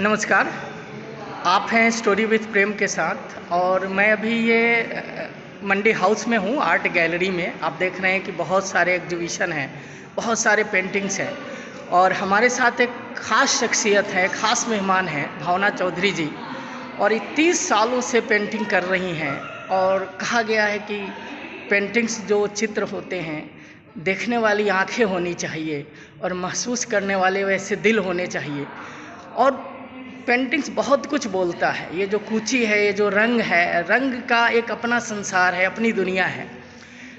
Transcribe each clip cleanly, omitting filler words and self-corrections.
नमस्कार। आप हैं स्टोरी विथ प्रेम के साथ और मैं अभी ये मंडी हाउस में हूँ, आर्ट गैलरी में। आप देख रहे हैं कि बहुत सारे एग्जीबिशन हैं, बहुत सारे पेंटिंग्स हैं और हमारे साथ एक ख़ास शख्सियत है, ख़ास मेहमान हैं भावना चौधरी जी। और ये 30 सालों से पेंटिंग कर रही हैं और कहा गया है कि पेंटिंग्स जो चित्र होते हैं, देखने वाली आंखें होनी चाहिए और महसूस करने वाले वैसे दिल होने चाहिए। और पेंटिंग्स बहुत कुछ बोलता है। ये जो कूची है, ये जो रंग है, रंग का एक अपना संसार है, अपनी दुनिया है।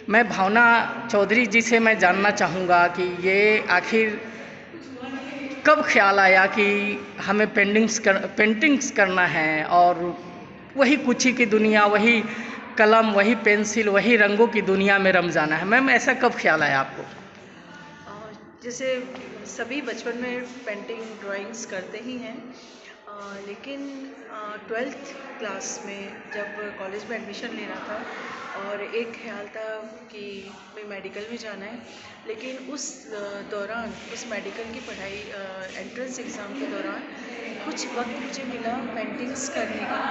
मैं भावना चौधरी जी से मैं जानना चाहूँगा कि ये आखिर कब ख्याल आया कि हमें पेंटिंग्स करना है और वही कूची की दुनिया, वही कलम, वही पेंसिल, वही रंगों की दुनिया में रम जाना है। मैम, ऐसा कब ख्याल आया आपको? जैसे सभी बचपन में पेंटिंग ड्राइंग्स करते ही हैं, लेकिन 12th क्लास में जब कॉलेज में एडमिशन लेना था और एक ख्याल था कि मैं मेडिकल में जाना है, लेकिन उस दौरान उस मेडिकल की पढ़ाई एंट्रेंस एग्ज़ाम के दौरान कुछ वक्त मुझे मिला पेंटिंग्स करने का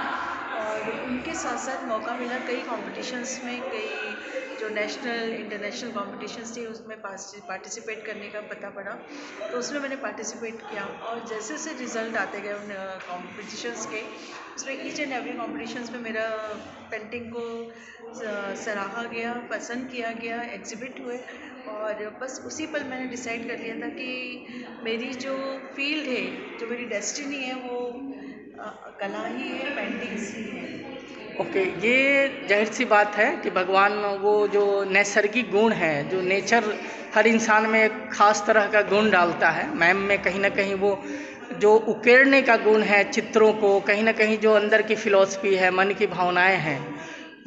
और उनके साथ साथ मौका मिला कई कॉम्पिटिशन्स में, कई जो नेशनल इंटरनेशनल कॉम्पिटिशन्स थी उसमें पार्टिसिपेट करने का पता पड़ा। तो उसमें मैंने पार्टिसिपेट किया और जैसे जैसे रिज़ल्ट आते गए उन कॉम्पिटिशन्स के, उसमें ईच एंड एवरी कॉम्पिटिशन्स में मेरा पेंटिंग को सराहा गया, पसंद किया गया, एग्जिबिट हुए। और बस उसी पल मैंने डिसाइड कर लिया था कि मेरी जो फील्ड है, जो मेरी डेस्टिनी है, वो कला ही है, पेंटिंग्स ही है। ओके, ये जाहिर सी बात है कि भगवान वो जो नैसर्गिक गुण है, जो नेचर हर इंसान में एक खास तरह का गुण डालता है। मैम में कहीं ना कहीं वो जो उकेरने का गुण है चित्रों को, कहीं ना कहीं जो अंदर की फिलॉसफी है, मन की भावनाएं हैं,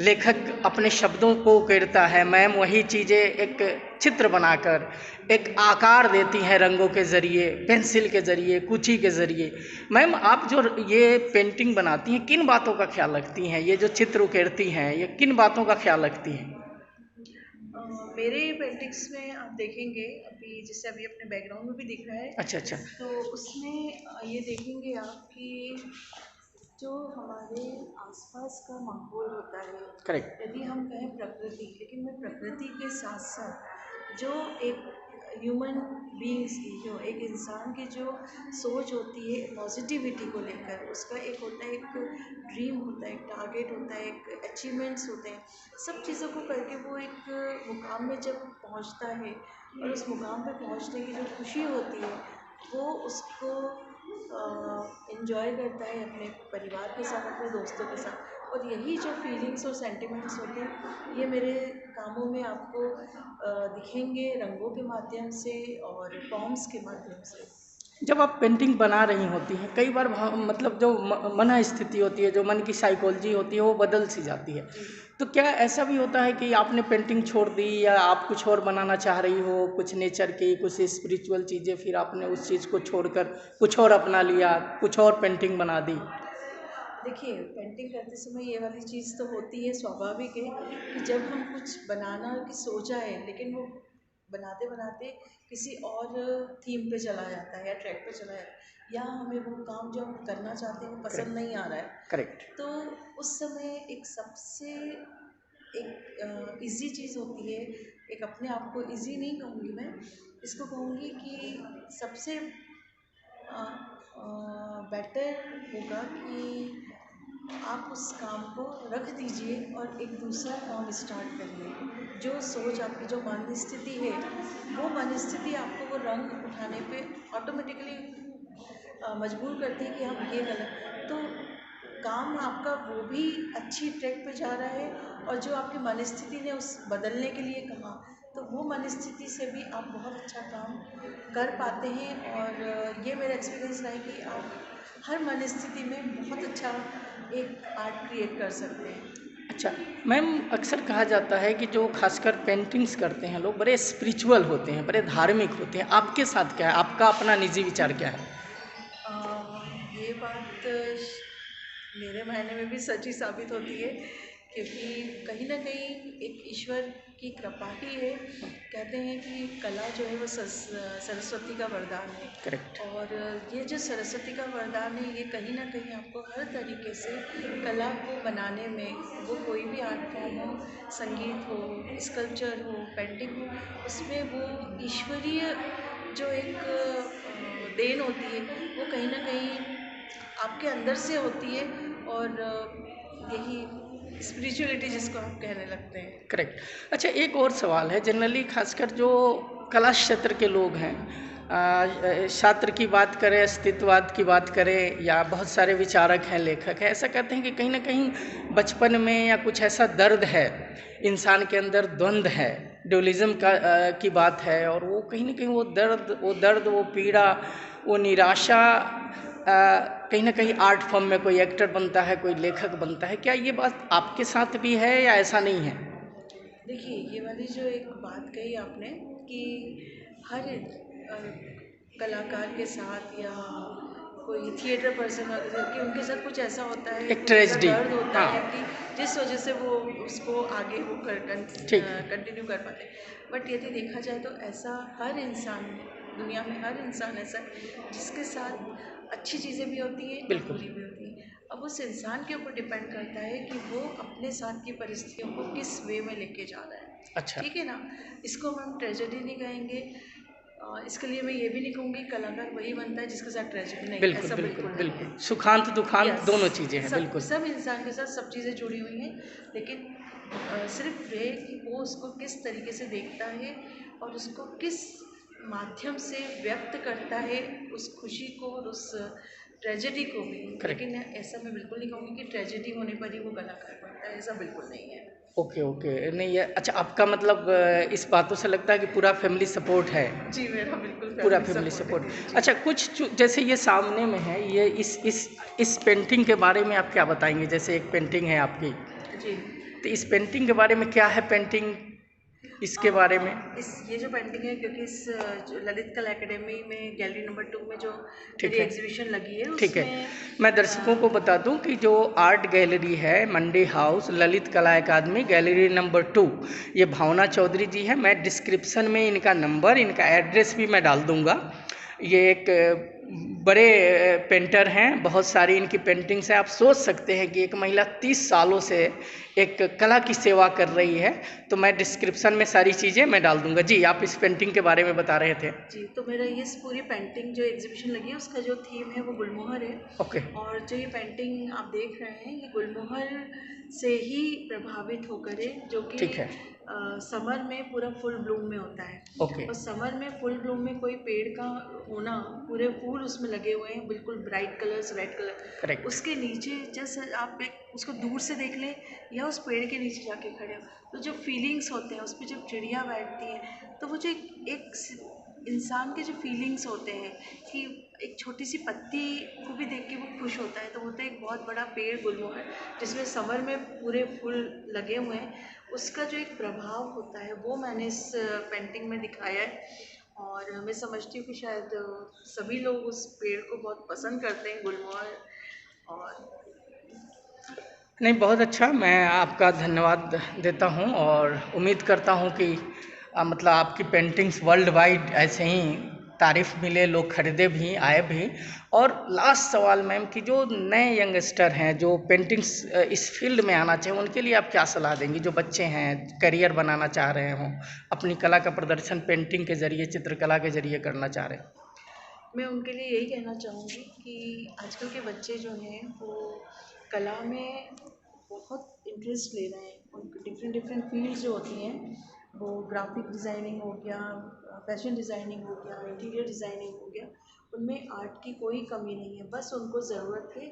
लेखक अपने शब्दों को उकेरता है। मैम वही चीज़ें एक चित्र बनाकर एक आकार देती हैं, रंगों के ज़रिए, पेंसिल के ज़रिए, कुची के ज़रिए। मैम, आप जो ये पेंटिंग बनाती हैं, किन बातों का ख्याल रखती हैं? ये जो चित्र उकेरती हैं, ये किन बातों का ख्याल रखती हैं? मेरे पेंटिंग्स में आप देखेंगे, अभी जैसे अभी अपने बैकग्राउंड में भी दिख रहा है, अच्छा अच्छा। तो उसमें ये देखेंगे आप कि जो हमारे आसपास का माहौल होता है, करेक्ट। यदि हम कहें प्रकृति, लेकिन मैं प्रकृति के साथ साथ जो एक ह्यूमन बीइंग्स की, जो एक इंसान की जो सोच होती है पॉजिटिविटी को लेकर, उसका एक होता है, एक ड्रीम होता है, एक टारगेट होता है, एक अचीवमेंट्स होते हैं, सब चीज़ों को करके वो एक मुकाम में जब पहुंचता है और उस मुकाम पे पहुंचने की जो खुशी होती है, वो उसको एंजॉय करता है अपने परिवार के साथ, अपने दोस्तों के साथ। और यही जो फीलिंग्स और सेंटिमेंट्स होते हैं, ये मेरे कामों में आपको दिखेंगे रंगों के माध्यम से और फॉर्म्स के माध्यम से। जब आप पेंटिंग बना रही होती हैं, कई बार मतलब जो मन स्थिति होती है, जो मन की साइकोलॉजी होती है, वो बदल सी जाती है। जी। तो क्या ऐसा भी होता है कि आपने पेंटिंग छोड़ दी या आप कुछ और बनाना चाह रही हो, कुछ नेचर की, कुछ स्पिरिचुअल चीज़ें, फिर आपने उस चीज़ को छोड़कर कुछ और अपना लिया, कुछ और पेंटिंग बना दी? देखिए, पेंटिंग करते समय ये वाली चीज़ तो होती है, स्वाभाविक है कि जब हम कुछ बनाना की सोचा है, लेकिन वो बनाते बनाते किसी और थीम पे चला जाता है या ट्रैक पे चला जाता है, या हमें वो काम जो हम करना चाहते हैं वो पसंद करेक्ट। नहीं आ रहा है, करेक्ट। तो उस समय एक सबसे एक इजी चीज़ होती है, एक अपने आप को इजी नहीं कहूँगी मैं, इसको कहूँगी कि सबसे बेटर होगा कि आप उस काम को रख दीजिए और एक दूसरा काम स्टार्ट करिए। जो सोच आपकी, जो मन स्थिति है, वो मन स्थिति आपको वो रंग उठाने पे ऑटोमेटिकली मजबूर करती है कि आप ये गलत, तो काम आपका वो भी अच्छी ट्रैक पे जा रहा है। और जो आपकी मन स्थिति ने उस बदलने के लिए कहा, तो वो मन स्थिति से भी आप बहुत अच्छा काम कर पाते हैं। और ये मेरा एक्सपीरियंस रहा है कि आप हर मन स्थिति में बहुत अच्छा एक आर्ट क्रिएट कर सकते हैं। अच्छा मैम, अक्सर कहा जाता है कि जो खासकर पेंटिंग्स करते हैं लोग, बड़े स्पिरिचुअल होते हैं, बड़े धार्मिक होते हैं। आपके साथ क्या है? आपका अपना निजी विचार क्या है? ये बात मेरे मायने में भी सच्ची साबित होती है, क्योंकि कहीं ना कहीं एक ईश्वर की कृपा ही है। कहते हैं कि कला जो है वो सरस्वती का वरदान है। करेक्ट। और ये जो सरस्वती का वरदान है, ये कहीं ना कहीं आपको हर तरीके से कला को बनाने में, वो कोई भी आर्ट फॉर्म हो, संगीत हो, स्कल्पचर हो, पेंटिंग हो, उसमें वो ईश्वरीय जो एक देन होती है, वो कहीं ना कहीं आपके अंदर से होती है। और यही स्पिरिचुअलिटी जिसको आप कहने लगते हैं। करेक्ट। अच्छा, एक और सवाल है। जनरली खासकर जो कला क्षेत्र के लोग हैं, शास्त्र की बात करें, अस्तित्ववाद की बात करें, या बहुत सारे विचारक हैं, लेखक हैं, ऐसा कहते हैं कि कहीं ना कहीं बचपन में या कुछ ऐसा दर्द है इंसान के अंदर, द्वंद्व है, ड्युअलिज्म की बात है, और वो कहीं ना कहीं वो पीड़ा, वो निराशा कहीं ना कहीं आर्ट फॉर्म में कोई एक्टर बनता है, कोई लेखक बनता है। क्या ये बात आपके साथ भी है या ऐसा नहीं है? देखिए, ये वाली जो एक बात कही आपने कि हर कलाकार के साथ या कोई थिएटर पर्सन वगैरह कि उनके साथ कुछ ऐसा होता है, एक कुछ ऐसा ट्रेजेडी। दर्द होता हाँ, है कि जिस वजह से वो उसको आगे वो ठीक। कंटिन्यू कर पाते हैं। बट यदि देखा जाए तो ऐसा हर इंसान, दुनिया में हर इंसान ऐसा है जिसके साथ अच्छी चीज़ें भी होती हैं और बिल्कुल। बुरी भी होती हैं। अब उस इंसान के ऊपर डिपेंड करता है कि वो अपने साथ की परिस्थितियों को किस वे में लेके जा रहा है। अच्छा। ठीक है ना? इसको हम ट्रेजेडी नहीं कहेंगे। इसके लिए मैं ये भी नहीं कहूँगी कलाकार वही बनता है जिसके साथ ट्रेजेडी नहीं, बिल्कुल ऐसा बिल्कुल बिल्कुल नहीं बिल्कुल, है। सुखांत दुखांत यस, दोनों चीज़ें हैं, सब बिल्कुल। सब इंसान के साथ सब चीज़ें जुड़ी हुई हैं, लेकिन सिर्फ ये कि वो उसको किस तरीके से देखता है और उसको किस माध्यम से व्यक्त करता है, उस खुशी को और उस ट्रेजेडी को भी। करेक्ट। लेकिन ऐसा मैं बिल्कुल नहीं कहूँगी कि ट्रेजेडी होने पर ही वो कलाकार बनता है, ऐसा बिल्कुल नहीं है। ओके ओके, नहीं है। अच्छा, आपका मतलब इस बातों से लगता है कि पूरा फैमिली सपोर्ट है? जी, मेरा बिल्कुल पूरा फैमिली फैमिली सपोर्ट सपोर्ट। है जी। अच्छा, कुछ जैसे ये सामने में है, ये इस पेंटिंग के बारे में आप क्या बताएंगे? जैसे एक पेंटिंग है आपकी, जी। तो इस पेंटिंग के बारे में क्या है पेंटिंग, इसके बारे में? ये जो पेंटिंग है, क्योंकि इस जो ललित कला एकेडमी में गैलरी नंबर 2 में जो ठीक मेरी है। एग्जीबिशन लगी है ठीक है, उसमें मैं दर्शकों को बता दूं कि जो आर्ट गैलरी है मंडी हाउस ललित कला अकादमी गैलरी नंबर 2, ये भावना चौधरी जी हैं। मैं डिस्क्रिप्शन में इनका नंबर, इनका एड्रेस भी मैं डाल दूंगा। ये एक बड़े पेंटर हैं, बहुत सारी इनकी पेंटिंग्स हैं। आप सोच सकते हैं कि एक महिला 30 सालों से एक कला की सेवा कर रही है। तो मैं डिस्क्रिप्शन में सारी चीज़ें मैं डाल दूंगा। जी, आप इस पेंटिंग के बारे में बता रहे थे। जी, तो मेरा ये पूरी पेंटिंग जो एग्जीबिशन लगी है उसका जो थीम है वो गुलमोहर है। ओके। और जो ये पेंटिंग आप देख रहे हैं ये गुलमोहर से ही प्रभावित होकर है, जो कि ठीक है। समर में पूरा फुल ब्लूम में होता है। ओके। और समर में फुल ब्लूम में कोई पेड़ का होना, पूरे फूल उसमें लगे हुए हैं, बिल्कुल bright colours, red colour. Correct. उसके नीचे जैसे आप एक उसको दूर से देख लें या उस पेड़ के नीचे जाके खड़े हो, तो जो फीलिंग्स होते हैं उस पर जब चिड़िया बैठती हैं, तो वो जो एक इंसान के जो फीलिंग्स होते हैं कि एक छोटी सी पत्ती को भी देख के वो खुश होता है, तो वो तो एक बहुत बड़ा पेड़ गुलमोहर जिसमें समर में पूरे फूल लगे हुए हैं, उसका जो एक प्रभाव होता है वो मैंने इस पेंटिंग में दिखाया है। और मैं समझती हूँ कि शायद सभी लोग उस पेड़ को बहुत पसंद करते हैं, गुलमोहर। और नहीं, बहुत अच्छा, मैं आपका धन्यवाद देता हूं और उम्मीद करता हूं कि मतलब आपकी पेंटिंग्स वर्ल्ड वाइड ऐसे ही तारीफ मिले, लोग खरीदे भी, आए भी। और लास्ट सवाल मैम, कि जो नए यंगस्टर हैं जो पेंटिंग्स इस फील्ड में आना चाहिए, उनके लिए आप क्या सलाह देंगी? जो बच्चे हैं, करियर बनाना चाह रहे हों, अपनी कला का प्रदर्शन पेंटिंग के ज़रिए, चित्रकला के ज़रिए करना चाह रहे हैं। मैं उनके लिए यही कहना चाहूँगी कि आजकल के बच्चे जो हैं वो कला में बहुत इंटरेस्ट ले रहे हैं। उनको डिफरेंट डिफरेंट फील्ड्स जो होती हैं, वो ग्राफिक डिज़ाइनिंग हो गया, फैशन डिज़ाइनिंग हो गया, इंटीरियर डिज़ाइनिंग हो गया, उनमें आर्ट की कोई कमी नहीं है। बस उनको ज़रूरत है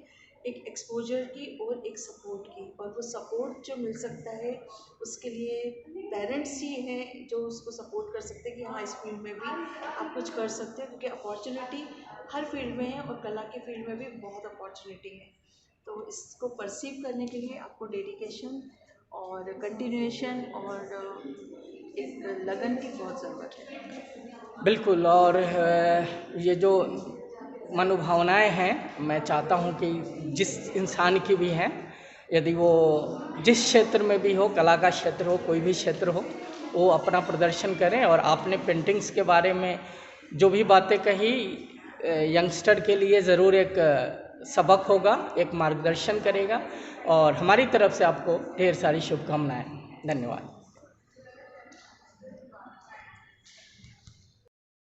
एक एक्सपोजर की और एक सपोर्ट की। और वो सपोर्ट जो मिल सकता है उसके लिए पेरेंट्स ही हैं जो उसको सपोर्ट कर सकते हैं कि हाँ, इस फील्ड में भी आप कुछ कर सकते हैं, क्योंकि अपॉर्चुनिटी हर फील्ड में है और कला के फील्ड में भी बहुत अपॉर्चुनिटी है। तो इसको परसीव करने के लिए आपको डेडिकेशन और कंटिन्यूएशन और एक लगन की बहुत ज़रूरत है। बिल्कुल। और ये जो मनोभावनाएं हैं, मैं चाहता हूं कि जिस इंसान की भी हैं, यदि वो जिस क्षेत्र में भी हो, कला का क्षेत्र हो, कोई भी क्षेत्र हो, वो अपना प्रदर्शन करें। और आपने पेंटिंग्स के बारे में जो भी बातें कही, यंगस्टर के लिए ज़रूर एक सबक होगा, एक मार्गदर्शन करेगा। और हमारी तरफ से आपको ढेर सारी शुभकामनाएं। धन्यवाद।